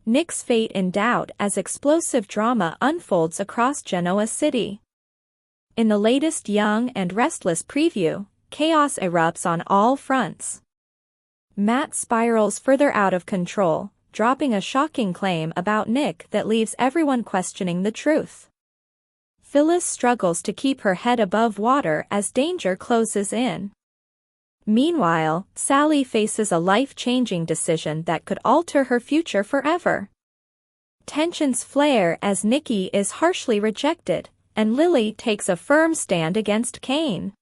Nick's fate in doubt as explosive drama unfolds across Genoa City. In the latest Young and Restless preview, chaos erupts on all fronts. Matt spirals further out of control, dropping a shocking claim about Nick that leaves everyone questioning the truth. Phyllis struggles to keep her head above water as danger closes in. Meanwhile, Sally faces a life-changing decision that could alter her future forever. Tensions flare as Nikki is harshly rejected, and Lily takes a firm stand against Kane.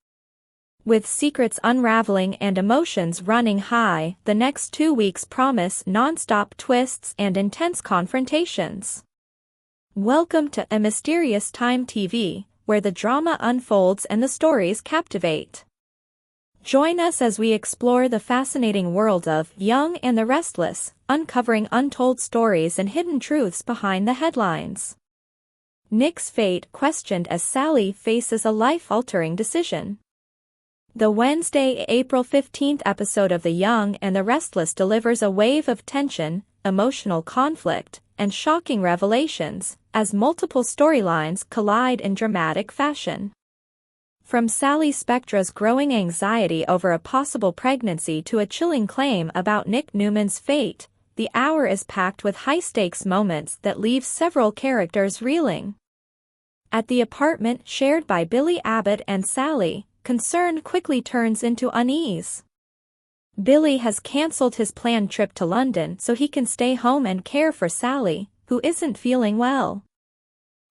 With secrets unraveling and emotions running high, the next 2 weeks promise non-stop twists and intense confrontations. Welcome to A Mysterious Time TV, where the drama unfolds and the stories captivate. Join us as we explore the fascinating world of Young and the Restless, uncovering untold stories and hidden truths behind the headlines. Nick's fate questioned as Sally faces a life-altering decision. The Wednesday, April 15th episode of The Young and the Restless delivers a wave of tension, emotional conflict, and shocking revelations, as multiple storylines collide in dramatic fashion. From Sally Spectra's growing anxiety over a possible pregnancy to a chilling claim about Nick Newman's fate, the hour is packed with high-stakes moments that leave several characters reeling. At the apartment shared by Billy Abbott and Sally, concern quickly turns into unease. Billy has cancelled his planned trip to London so he can stay home and care for Sally, who isn't feeling well.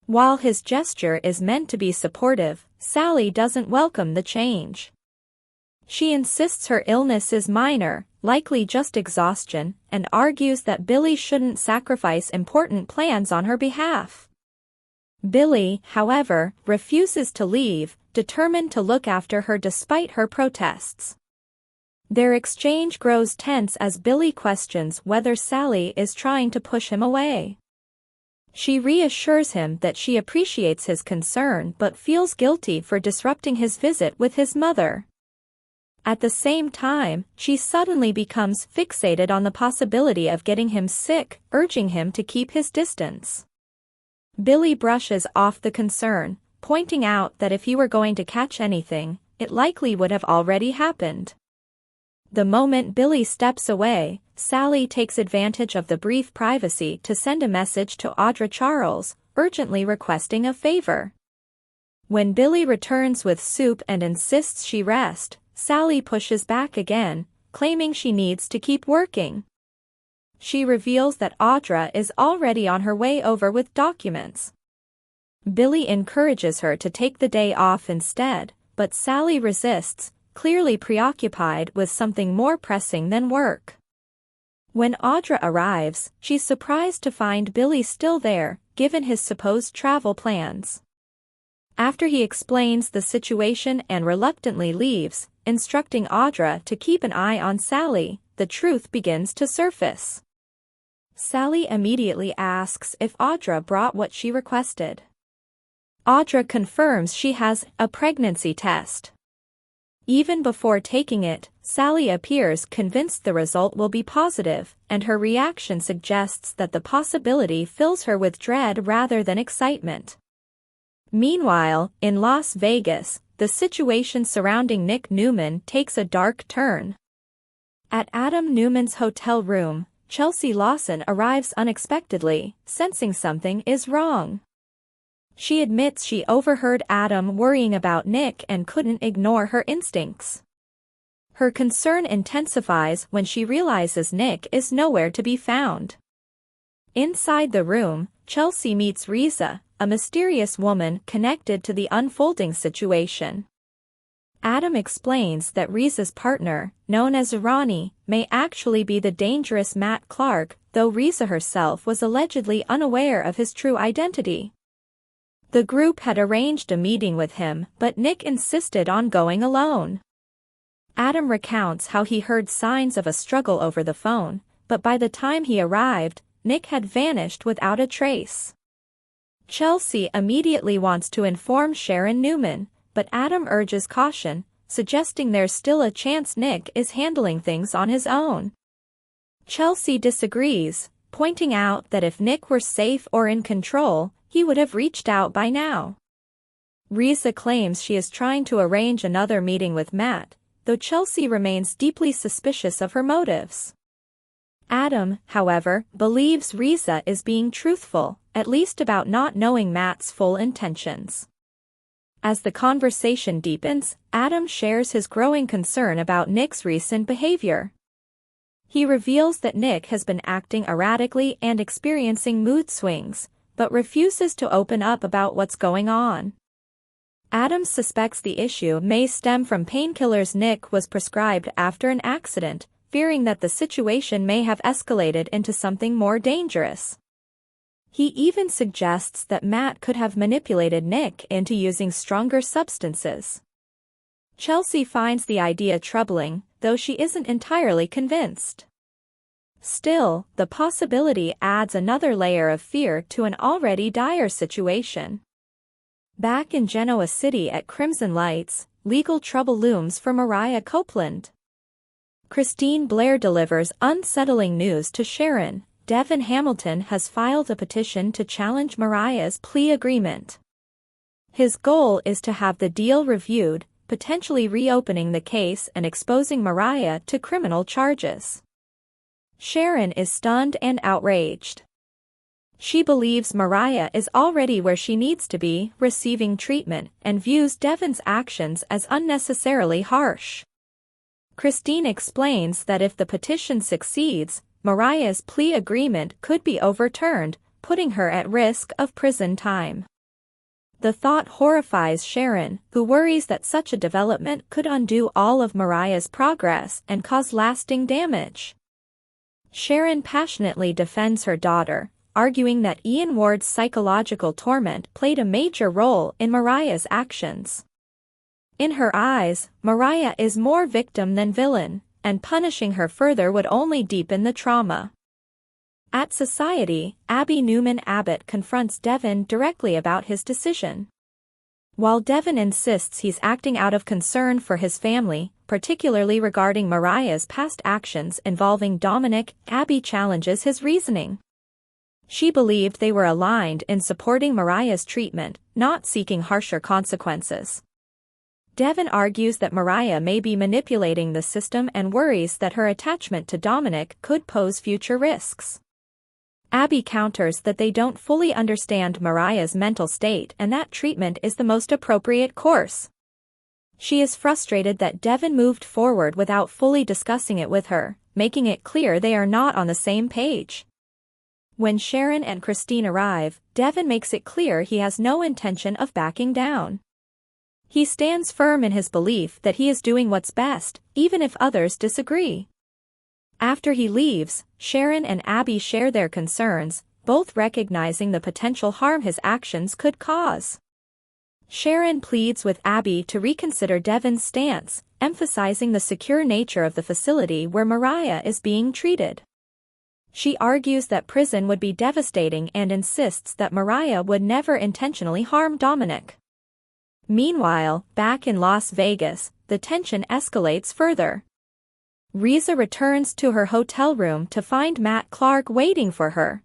While his gesture is meant to be supportive, Sally doesn't welcome the change. She insists her illness is minor, likely just exhaustion, and argues that Billy shouldn't sacrifice important plans on her behalf. Billy, however, refuses to leave, determined to look after her despite her protests. Their exchange grows tense as Billy questions whether Sally is trying to push him away. She reassures him that she appreciates his concern but feels guilty for disrupting his visit with his mother. At the same time, she suddenly becomes fixated on the possibility of getting him sick, urging him to keep his distance. Billy brushes off the concern, pointing out that if he were going to catch anything, it likely would have already happened. The moment Billy steps away, Sally takes advantage of the brief privacy to send a message to Audra Charles, urgently requesting a favor. When Billy returns with soup and insists she rest, Sally pushes back again, claiming she needs to keep working. She reveals that Audra is already on her way over with documents. Billy encourages her to take the day off instead, but Sally resists, clearly preoccupied with something more pressing than work. When Audra arrives, she's surprised to find Billy still there, given his supposed travel plans. After he explains the situation and reluctantly leaves, instructing Audra to keep an eye on Sally, the truth begins to surface. Sally immediately asks if Audra brought what she requested. Audra confirms she has a pregnancy test. Even before taking it, Sally appears convinced the result will be positive, and her reaction suggests that the possibility fills her with dread rather than excitement. Meanwhile, in Las Vegas, the situation surrounding Nick Newman takes a dark turn. At Adam Newman's hotel room, Chelsea Lawson arrives unexpectedly, sensing something is wrong. She admits she overheard Adam worrying about Nick and couldn't ignore her instincts. Her concern intensifies when she realizes Nick is nowhere to be found. Inside the room, Chelsea meets Riza, a mysterious woman connected to the unfolding situation. Adam explains that Riza's partner, known as Ronnie, may actually be the dangerous Matt Clark, though Riza herself was allegedly unaware of his true identity. The group had arranged a meeting with him, but Nick insisted on going alone. Adam recounts how he heard signs of a struggle over the phone, but by the time he arrived, Nick had vanished without a trace. Chelsea immediately wants to inform Sharon Newman, but Adam urges caution, suggesting there's still a chance Nick is handling things on his own. Chelsea disagrees, pointing out that if Nick were safe or in control, he would have reached out by now. Risa claims she is trying to arrange another meeting with Matt, though Chelsea remains deeply suspicious of her motives. Adam, however, believes Risa is being truthful, at least about not knowing Matt's full intentions. As the conversation deepens, Adam shares his growing concern about Nick's recent behavior. He reveals that Nick has been acting erratically and experiencing mood swings, but refuses to open up about what's going on. Adam suspects the issue may stem from painkillers Nick was prescribed after an accident, fearing that the situation may have escalated into something more dangerous. He even suggests that Matt could have manipulated Nick into using stronger substances. Chelsea finds the idea troubling, though she isn't entirely convinced. Still, the possibility adds another layer of fear to an already dire situation. Back in Genoa City at Crimson Lights, legal trouble looms for Mariah Copeland. Christine Blair delivers unsettling news to Sharon. Devin Hamilton has filed a petition to challenge Mariah's plea agreement. His goal is to have the deal reviewed, potentially reopening the case and exposing Mariah to criminal charges. Sharon is stunned and outraged. She believes Mariah is already where she needs to be, receiving treatment, and views Devin's actions as unnecessarily harsh. Christine explains that if the petition succeeds, Mariah's plea agreement could be overturned, putting her at risk of prison time. The thought horrifies Sharon, who worries that such a development could undo all of Mariah's progress and cause lasting damage. Sharon passionately defends her daughter, arguing that Ian Ward's psychological torment played a major role in Mariah's actions. In her eyes, Mariah is more victim than villain, and punishing her further would only deepen the trauma. At Society, Abby Newman Abbott confronts Devin directly about his decision. While Devin insists he's acting out of concern for his family, particularly regarding Mariah's past actions involving Dominic, Abby challenges his reasoning. She believed they were aligned in supporting Mariah's treatment, not seeking harsher consequences. Devin argues that Mariah may be manipulating the system and worries that her attachment to Dominic could pose future risks. Abby counters that they don't fully understand Mariah's mental state and that treatment is the most appropriate course. She is frustrated that Devin moved forward without fully discussing it with her, making it clear they are not on the same page. When Sharon and Christine arrive, Devin makes it clear he has no intention of backing down. He stands firm in his belief that he is doing what's best, even if others disagree. After he leaves, Sharon and Abby share their concerns, both recognizing the potential harm his actions could cause. Sharon pleads with Abby to reconsider Devin's stance, emphasizing the secure nature of the facility where Mariah is being treated. She argues that prison would be devastating and insists that Mariah would never intentionally harm Dominic. Meanwhile, back in Las Vegas, the tension escalates further. Risa returns to her hotel room to find Matt Clark waiting for her.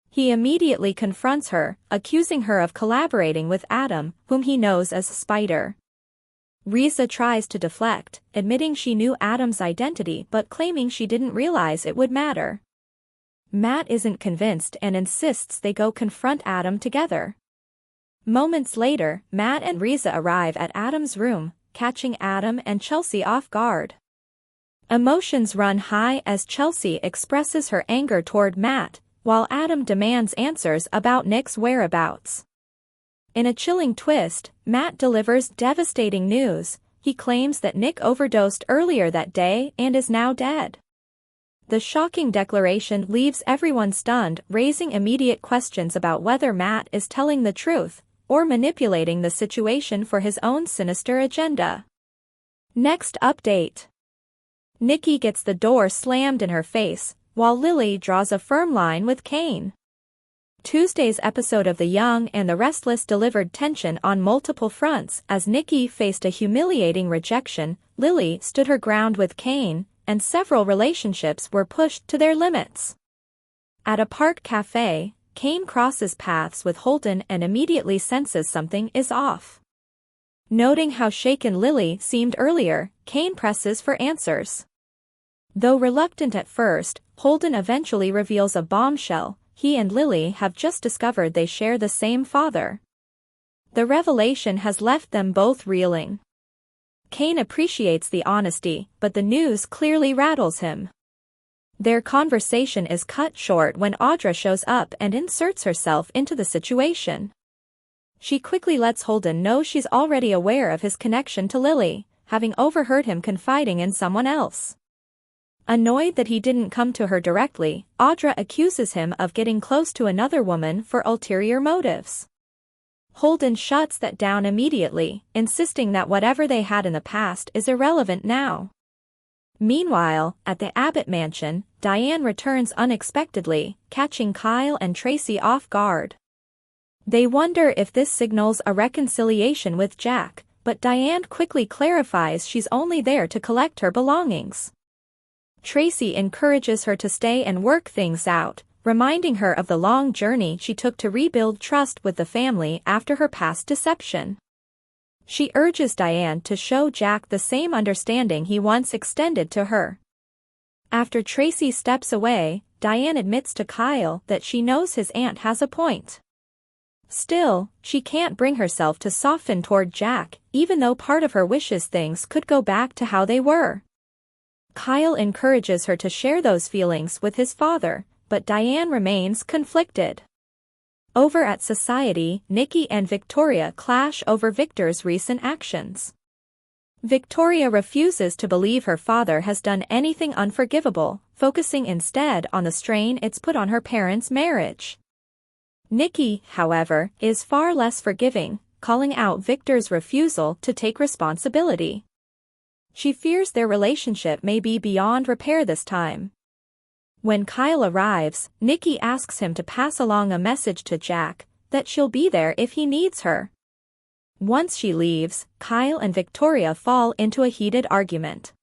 He immediately confronts her, accusing her of collaborating with Adam, whom he knows as Spider. Risa tries to deflect, admitting she knew Adam's identity but claiming she didn't realize it would matter. Matt isn't convinced and insists they go confront Adam together. Moments later, Matt and Risa arrive at Adam's room, catching Adam and Chelsea off guard. Emotions run high as Chelsea expresses her anger toward Matt, while Adam demands answers about Nick's whereabouts. In a chilling twist, Matt delivers devastating news. He claims that Nick overdosed earlier that day and is now dead. The shocking declaration leaves everyone stunned, raising immediate questions about whether Matt is telling the truth or manipulating the situation for his own sinister agenda. Next update. Nikki gets the door slammed in her face, while Lily draws a firm line with Kane. Tuesday's episode of The Young and the Restless delivered tension on multiple fronts as Nikki faced a humiliating rejection, Lily stood her ground with Kane, and several relationships were pushed to their limits. At a park cafe, Kane crosses paths with Holden and immediately senses something is off. Noting how shaken Lily seemed earlier, Kane presses for answers. Though reluctant at first, Holden eventually reveals a bombshell: he and Lily have just discovered they share the same father. The revelation has left them both reeling. Kane appreciates the honesty, but the news clearly rattles him. Their conversation is cut short when Audra shows up and inserts herself into the situation. She quickly lets Holden know she's already aware of his connection to Lily, having overheard him confiding in someone else. Annoyed that he didn't come to her directly, Audra accuses him of getting close to another woman for ulterior motives. Holden shuts that down immediately, insisting that whatever they had in the past is irrelevant now. Meanwhile, at the Abbott mansion, Diane returns unexpectedly, catching Kyle and Tracy off guard. They wonder if this signals a reconciliation with Jack, but Diane quickly clarifies she's only there to collect her belongings. Tracy encourages her to stay and work things out, reminding her of the long journey she took to rebuild trust with the family after her past deception. She urges Diane to show Jack the same understanding he once extended to her. After Tracy steps away, Diane admits to Kyle that she knows his aunt has a point. Still, she can't bring herself to soften toward Jack, even though part of her wishes things could go back to how they were. Kyle encourages her to share those feelings with his father, but Diane remains conflicted. Over at Society, Nikki and Victoria clash over Victor's recent actions. Victoria refuses to believe her father has done anything unforgivable, focusing instead on the strain it's put on her parents' marriage. Nikki, however, is far less forgiving, calling out Victor's refusal to take responsibility. She fears their relationship may be beyond repair this time. When Kyle arrives, Nikki asks him to pass along a message to Jack, that she'll be there if he needs her. Once she leaves, Kyle and Victoria fall into a heated argument.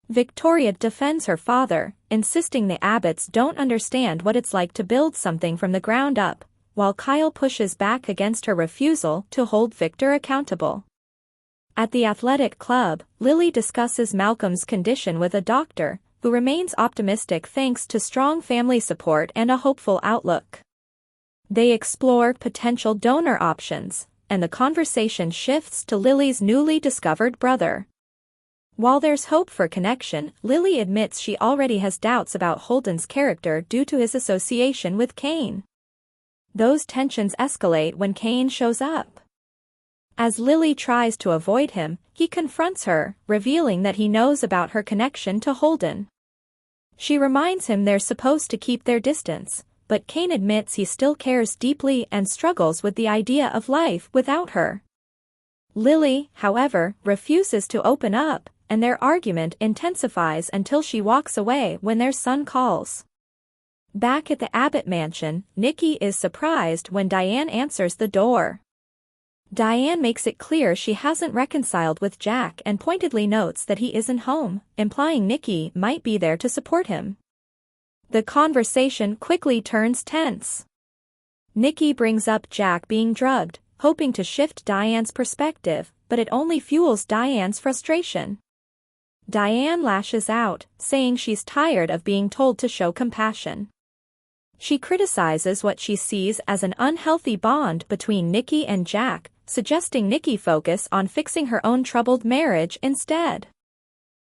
Victoria defends her father, insisting the Abbotts don't understand what it's like to build something from the ground up, while Kyle pushes back against her refusal to hold Victor accountable. At the athletic club, Lily discusses Malcolm's condition with a doctor, who remains optimistic thanks to strong family support and a hopeful outlook. They explore potential donor options, and the conversation shifts to Lily's newly discovered brother. While there's hope for connection, Lily admits she already has doubts about Holden's character due to his association with Kane. Those tensions escalate when Kane shows up. As Lily tries to avoid him, he confronts her, revealing that he knows about her connection to Holden. She reminds him they're supposed to keep their distance, but Kane admits he still cares deeply and struggles with the idea of life without her. Lily, however, refuses to open up, and their argument intensifies until she walks away when their son calls. Back at the Abbott mansion, Nikki is surprised when Diane answers the door. Diane makes it clear she hasn't reconciled with Jack and pointedly notes that he isn't home, implying Nikki might be there to support him. The conversation quickly turns tense. Nikki brings up Jack being drugged, hoping to shift Diane's perspective, but it only fuels Diane's frustration. Diane lashes out, saying she's tired of being told to show compassion. She criticizes what she sees as an unhealthy bond between Nikki and Jack, suggesting Nikki focus on fixing her own troubled marriage instead.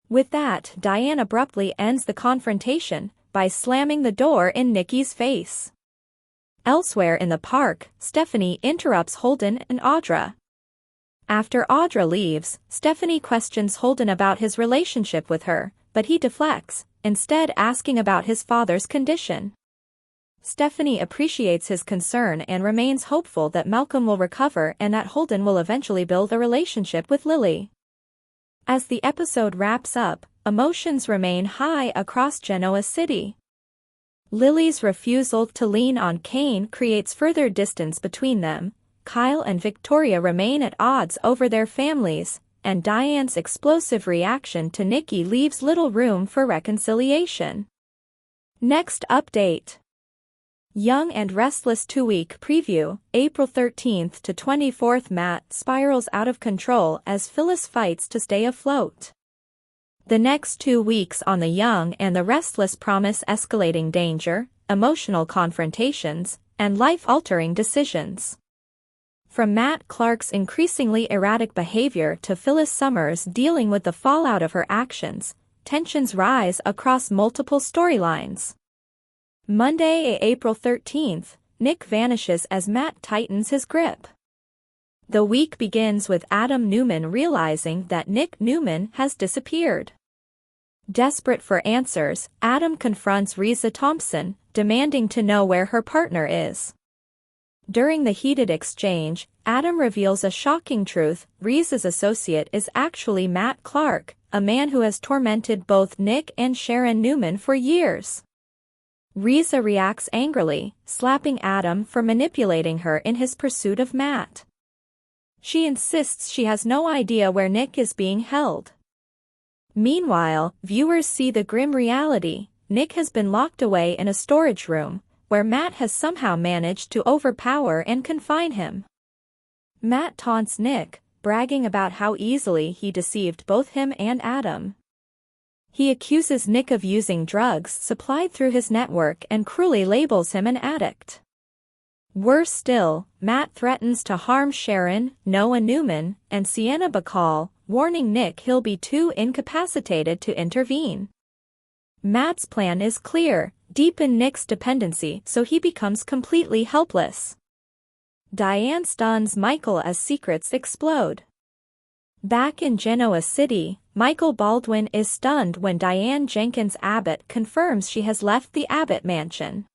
With that, Diane abruptly ends the confrontation by slamming the door in Nikki's face. Elsewhere in the park, Stephanie interrupts Holden and Audra. After Audra leaves, Stephanie questions Holden about his relationship with her, but he deflects, instead asking about his father's condition. Stephanie appreciates his concern and remains hopeful that Malcolm will recover and that Holden will eventually build a relationship with Lily. As the episode wraps up, emotions remain high across Genoa City. Lily's refusal to lean on Kane creates further distance between them, Kyle and Victoria remain at odds over their families, and Diane's explosive reaction to Nikki leaves little room for reconciliation. Next update. Young and Restless 2-week preview, April 13th to 24th. Matt spirals out of control as Phyllis fights to stay afloat. The next 2 weeks on The Young and the Restless promise escalating danger, emotional confrontations, and life-altering decisions. From Matt Clark's increasingly erratic behavior to Phyllis Summers dealing with the fallout of her actions, tensions rise across multiple storylines. Monday, April 13th, Nick vanishes as Matt tightens his grip. The week begins with Adam Newman realizing that Nick Newman has disappeared. Desperate for answers, Adam confronts Reza Thompson, demanding to know where her partner is. During the heated exchange, Adam reveals a shocking truth: Reza's associate is actually Matt Clark, a man who has tormented both Nick and Sharon Newman for years. Reza reacts angrily, slapping Adam for manipulating her in his pursuit of Matt. She insists she has no idea where Nick is being held. Meanwhile, viewers see the grim reality: Nick has been locked away in a storage room, where Matt has somehow managed to overpower and confine him. Matt taunts Nick, bragging about how easily he deceived both him and Adam. He accuses Nick of using drugs supplied through his network and cruelly labels him an addict. Worse still, Matt threatens to harm Sharon, Noah Newman, and Sienna Bacall, warning Nick he'll be too incapacitated to intervene. Matt's plan is clear: deepen Nick's dependency so he becomes completely helpless. Diane stuns Michael as secrets explode. Back in Genoa City, Michael Baldwin is stunned when Diane Jenkins Abbott confirms she has left the Abbott mansion.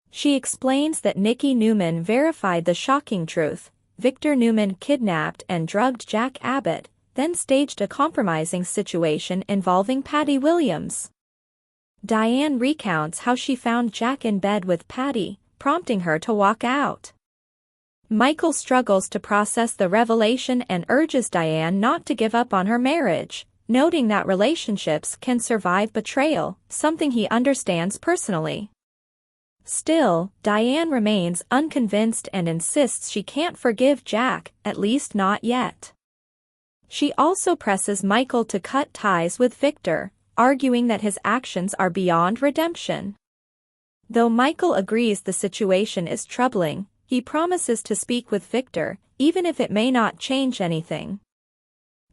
She explains that Nikki Newman verified the shocking truth: Victor Newman kidnapped and drugged Jack Abbott, then staged a compromising situation involving Patty Williams. Diane recounts how she found Jack in bed with Patty, prompting her to walk out. Michael struggles to process the revelation and urges Diane not to give up on her marriage, noting that relationships can survive betrayal, something he understands personally. Still, Diane remains unconvinced and insists she can't forgive Jack, at least not yet. She also presses Michael to cut ties with Victor, arguing that his actions are beyond redemption. Though Michael agrees the situation is troubling, he promises to speak with Victor, even if it may not change anything.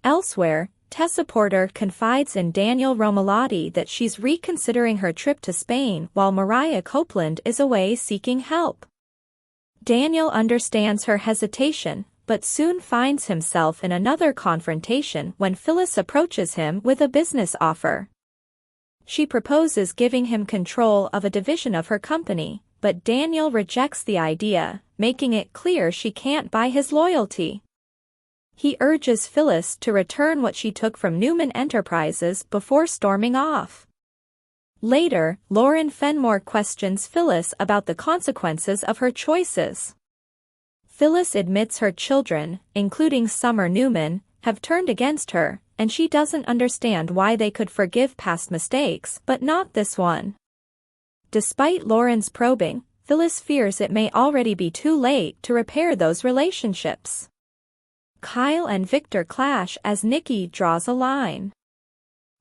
Elsewhere, Tessa Porter confides in Daniel Romalotti that she's reconsidering her trip to Spain while Mariah Copeland is away seeking help. Daniel understands her hesitation, but soon finds himself in another confrontation when Phyllis approaches him with a business offer. She proposes giving him control of a division of her company, but Daniel rejects the idea, making it clear she can't buy his loyalty. He urges Phyllis to return what she took from Newman Enterprises before storming off. Later, Lauren Fenmore questions Phyllis about the consequences of her choices. Phyllis admits her children, including Summer Newman, have turned against her, and she doesn't understand why they could forgive past mistakes but not this one. Despite Lauren's probing, Phyllis fears it may already be too late to repair those relationships. Kyle and Victor clash as Nikki draws a line.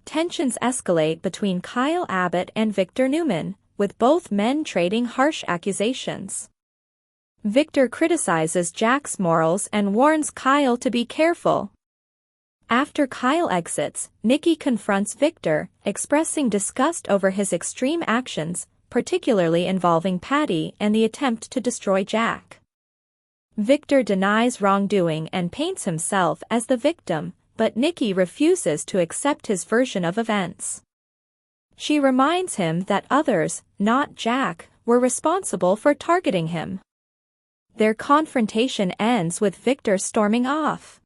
Tensions escalate between Kyle Abbott and Victor Newman, with both men trading harsh accusations. Victor criticizes Jack's morals and warns Kyle to be careful. After Kyle exits, Nikki confronts Victor, expressing disgust over his extreme actions, particularly involving Patty and the attempt to destroy Jack. Victor denies wrongdoing and paints himself as the victim, but Nikki refuses to accept his version of events. She reminds him that others, not Jack, were responsible for targeting him. Their confrontation ends with Victor storming off.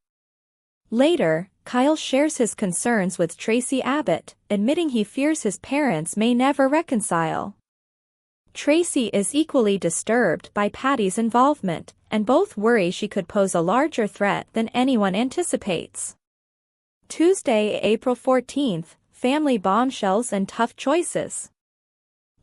Later, Kyle shares his concerns with Tracy Abbott, admitting he fears his parents may never reconcile. Tracy is equally disturbed by Patty's involvement, and both worry she could pose a larger threat than anyone anticipates. Tuesday, April 14th, family bombshells and tough choices.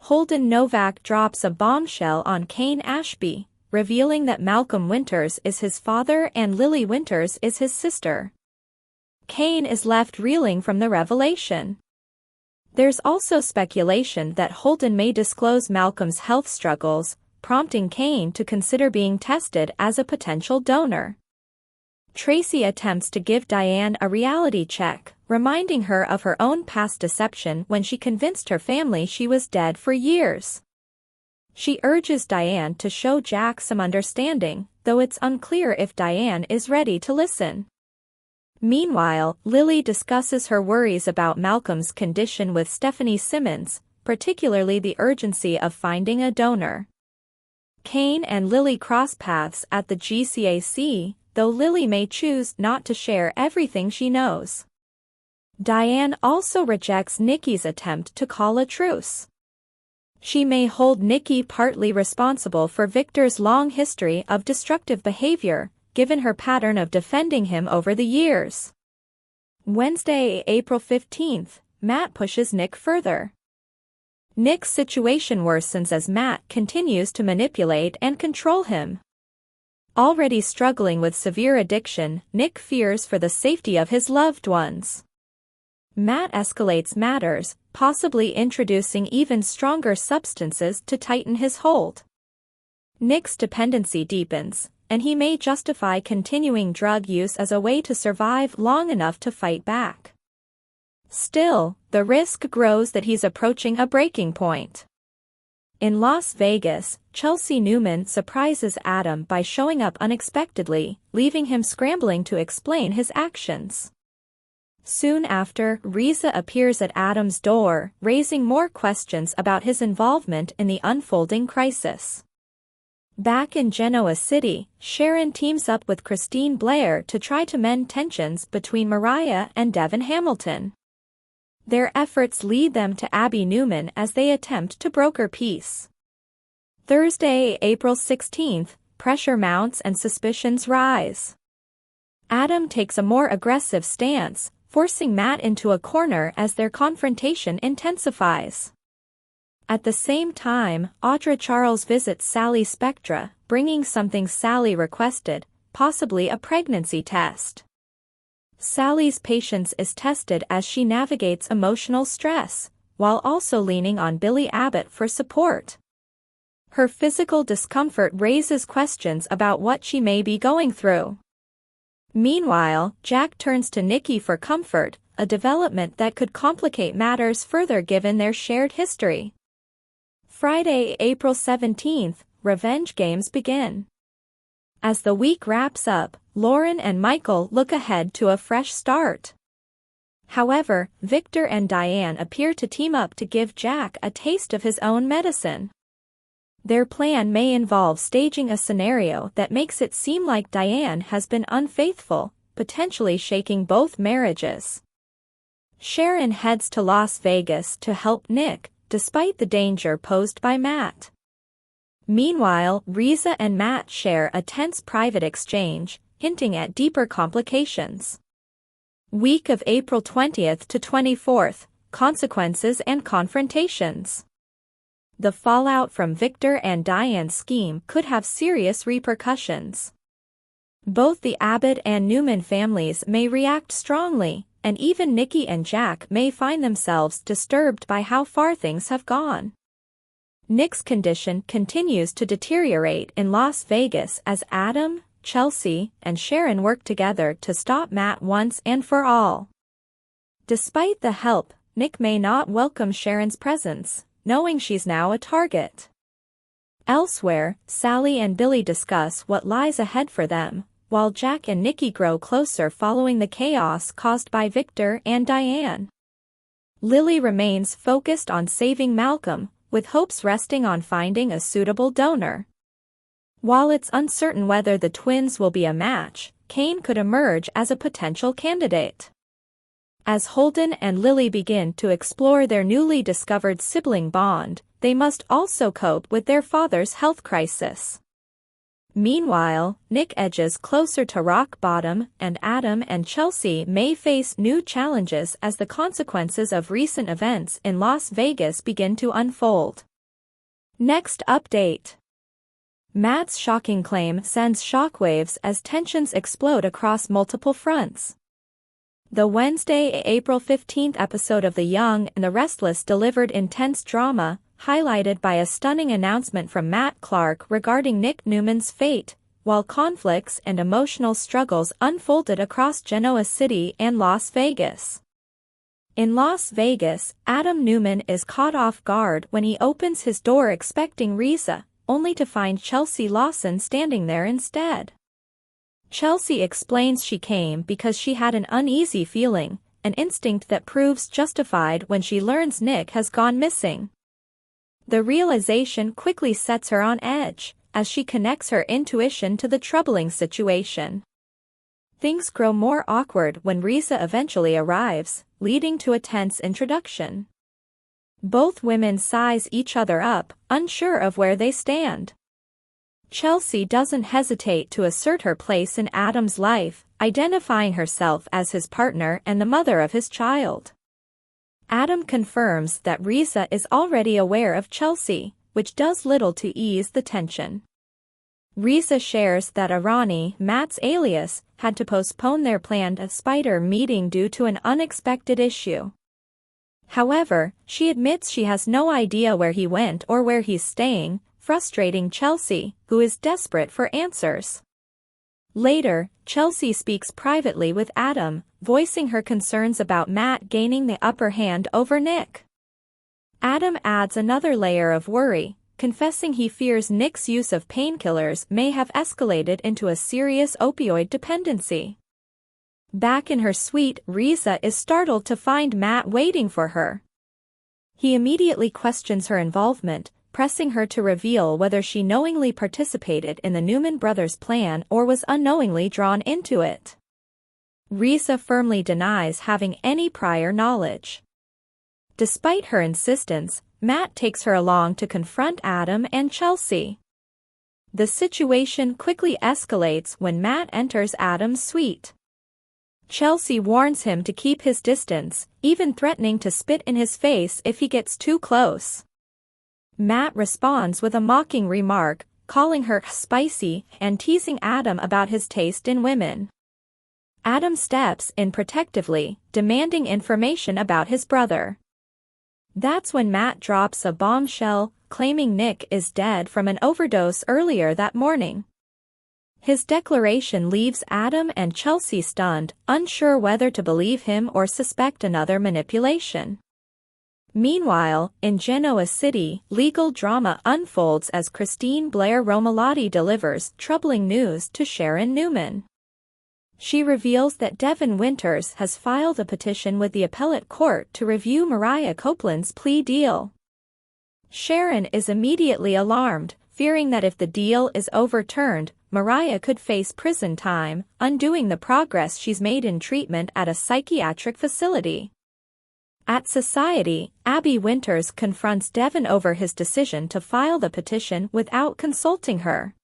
Holden Novak drops a bombshell on Kane Ashby, revealing that Malcolm Winters is his father and Lily Winters is his sister. Kane is left reeling from the revelation. There's also speculation that Holden may disclose Malcolm's health struggles, prompting Kane to consider being tested as a potential donor. Tracy attempts to give Diane a reality check, reminding her of her own past deception when she convinced her family she was dead for years. She urges Diane to show Jack some understanding, though it's unclear if Diane is ready to listen. Meanwhile, Lily discusses her worries about Malcolm's condition with Stephanie Simmons, particularly the urgency of finding a donor. Kane and Lily cross paths at the GCAC, though Lily may choose not to share everything she knows. Diane also rejects Nikki's attempt to call a truce. She may hold Nikki partly responsible for Victor's long history of destructive behavior, given her pattern of defending him over the years. Wednesday, April 15th, Matt pushes Nick further. Nick's situation worsens as Matt continues to manipulate and control him. Already struggling with severe addiction, Nick fears for the safety of his loved ones. Matt escalates matters, possibly introducing even stronger substances to tighten his hold. Nick's dependency deepens, and he may justify continuing drug use as a way to survive long enough to fight back. Still, the risk grows that he's approaching a breaking point. In Las Vegas, Chelsea Newman surprises Adam by showing up unexpectedly, leaving him scrambling to explain his actions. Soon after, Riza appears at Adam's door, raising more questions about his involvement in the unfolding crisis. Back in Genoa City, Sharon teams up with Christine Blair to try to mend tensions between Mariah and Devin Hamilton. Their efforts lead them to Abby Newman as they attempt to broker peace. Thursday, April 16th, pressure mounts and suspicions rise. Adam takes a more aggressive stance, forcing Matt into a corner as their confrontation intensifies. At the same time, Audra Charles visits Sally Spectra, bringing something Sally requested, possibly a pregnancy test. Sally's patience is tested as she navigates emotional stress, while also leaning on Billy Abbott for support. Her physical discomfort raises questions about what she may be going through. Meanwhile, Jack turns to Nikki for comfort, a development that could complicate matters further given their shared history. Friday, April 17th, revenge games begin. As the week wraps up, Lauren and Michael look ahead to a fresh start. However, Victor and Diane appear to team up to give Jack a taste of his own medicine. Their plan may involve staging a scenario that makes it seem like Diane has been unfaithful, potentially shaking both marriages. Sharon heads to Las Vegas to help Nick, despite the danger posed by Matt. Meanwhile, Riza and Matt share a tense private exchange, hinting at deeper complications. Week of April 20th to 24th, consequences and confrontations. The fallout from Victor and Diane's scheme could have serious repercussions. Both the Abbott and Newman families may react strongly, and even Nikki and Jack may find themselves disturbed by how far things have gone. Nick's condition continues to deteriorate in Las Vegas as Adam, Chelsea, and Sharon work together to stop Matt once and for all. Despite the help, Nick may not welcome Sharon's presence, knowing she's now a target. Elsewhere, Sally and Billy discuss what lies ahead for them, while Jack and Nikki grow closer following the chaos caused by Victor and Diane. Lily remains focused on saving Malcolm, with hopes resting on finding a suitable donor. While it's uncertain whether the twins will be a match, Kane could emerge as a potential candidate. As Holden and Lily begin to explore their newly discovered sibling bond, they must also cope with their father's health crisis. Meanwhile, Nick edges closer to rock bottom, and Adam and Chelsea may face new challenges as the consequences of recent events in Las Vegas begin to unfold. Next update. Matt's shocking claim sends shockwaves as tensions explode across multiple fronts. The Wednesday, April 15 episode of The Young and the Restless delivered intense drama, highlighted by a stunning announcement from Matt Clark regarding Nick Newman's fate, while conflicts and emotional struggles unfolded across Genoa City and Las Vegas. In Las Vegas, Adam Newman is caught off guard when he opens his door expecting Risa, only to find Chelsea Lawson standing there instead. Chelsea explains she came because she had an uneasy feeling, an instinct that proves justified when she learns Nick has gone missing. The realization quickly sets her on edge, as she connects her intuition to the troubling situation. Things grow more awkward when Risa eventually arrives, leading to a tense introduction. Both women size each other up, unsure of where they stand. Chelsea doesn't hesitate to assert her place in Adam's life, identifying herself as his partner and the mother of his child. Adam confirms that Risa is already aware of Chelsea, which does little to ease the tension. Risa shares that Arani, Matt's alias, had to postpone their planned spider meeting due to an unexpected issue. However, she admits she has no idea where he went or where he's staying, frustrating Chelsea, who is desperate for answers. Later, Chelsea speaks privately with Adam, voicing her concerns about Matt gaining the upper hand over Nick. Adam adds another layer of worry, confessing he fears Nick's use of painkillers may have escalated into a serious opioid dependency. Back in her suite, Risa is startled to find Matt waiting for her. He immediately questions her involvement, pressing her to reveal whether she knowingly participated in the Newman brothers' plan or was unknowingly drawn into it. Risa firmly denies having any prior knowledge. Despite her insistence, Matt takes her along to confront Adam and Chelsea. The situation quickly escalates when Matt enters Adam's suite. Chelsea warns him to keep his distance, even threatening to spit in his face if he gets too close. Matt responds with a mocking remark, calling her spicy and teasing Adam about his taste in women. Adam steps in protectively, demanding information about his brother. That's when Matt drops a bombshell, claiming Nick is dead from an overdose earlier that morning. His declaration leaves Adam and Chelsea stunned, unsure whether to believe him or suspect another manipulation. Meanwhile, in Genoa City, legal drama unfolds as Christine Blair Romalotti delivers troubling news to Sharon Newman. She reveals that Devin Winters has filed a petition with the appellate court to review Mariah Copeland's plea deal. Sharon is immediately alarmed, fearing that if the deal is overturned, Mariah could face prison time, undoing the progress she's made in treatment at a psychiatric facility. At Society, Abby Winters confronts Devin over his decision to file the petition without consulting her.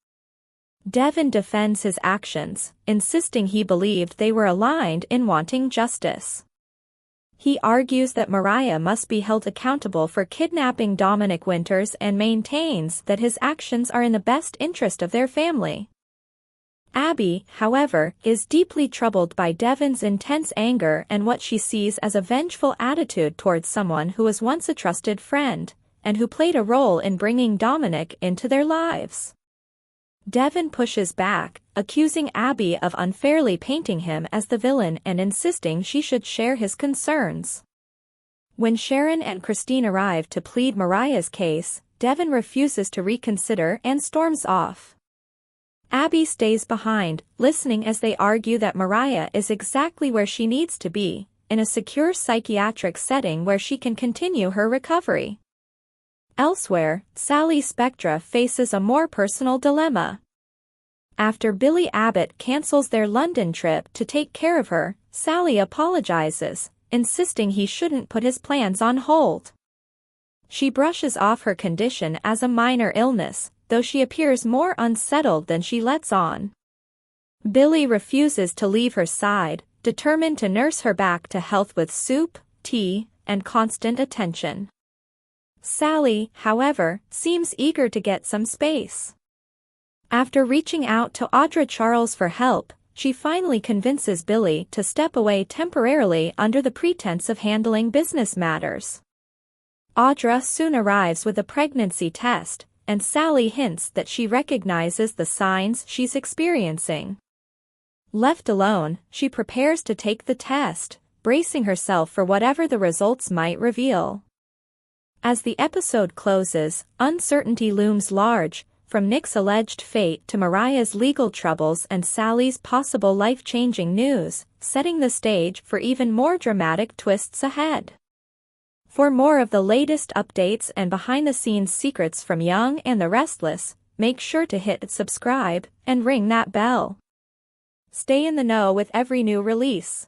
Devin defends his actions, insisting he believed they were aligned in wanting justice. He argues that Mariah must be held accountable for kidnapping Dominic Winters and maintains that his actions are in the best interest of their family. Abby, however, is deeply troubled by Devin's intense anger and what she sees as a vengeful attitude towards someone who was once a trusted friend, and who played a role in bringing Dominic into their lives. Devin pushes back, accusing Abby of unfairly painting him as the villain and insisting she should share his concerns. When Sharon and Christine arrive to plead Mariah's case, Devin refuses to reconsider and storms off. Abby stays behind, listening as they argue that Mariah is exactly where she needs to be, in a secure psychiatric setting where she can continue her recovery. Elsewhere, Sally Spectra faces a more personal dilemma. After Billy Abbott cancels their London trip to take care of her, Sally apologizes, insisting he shouldn't put his plans on hold. She brushes off her condition as a minor illness, though she appears more unsettled than she lets on. Billy refuses to leave her side, determined to nurse her back to health with soup, tea, and constant attention. Sally, however, seems eager to get some space. After reaching out to Audra Charles for help, she finally convinces Billy to step away temporarily under the pretense of handling business matters. Audra soon arrives with a pregnancy test, and Sally hints that she recognizes the signs she's experiencing. Left alone, she prepares to take the test, bracing herself for whatever the results might reveal. As the episode closes, uncertainty looms large, from Nick's alleged fate to Mariah's legal troubles and Sally's possible life-changing news, setting the stage for even more dramatic twists ahead. For more of the latest updates and behind-the-scenes secrets from Young and the Restless, make sure to hit subscribe and ring that bell. Stay in the know with every new release.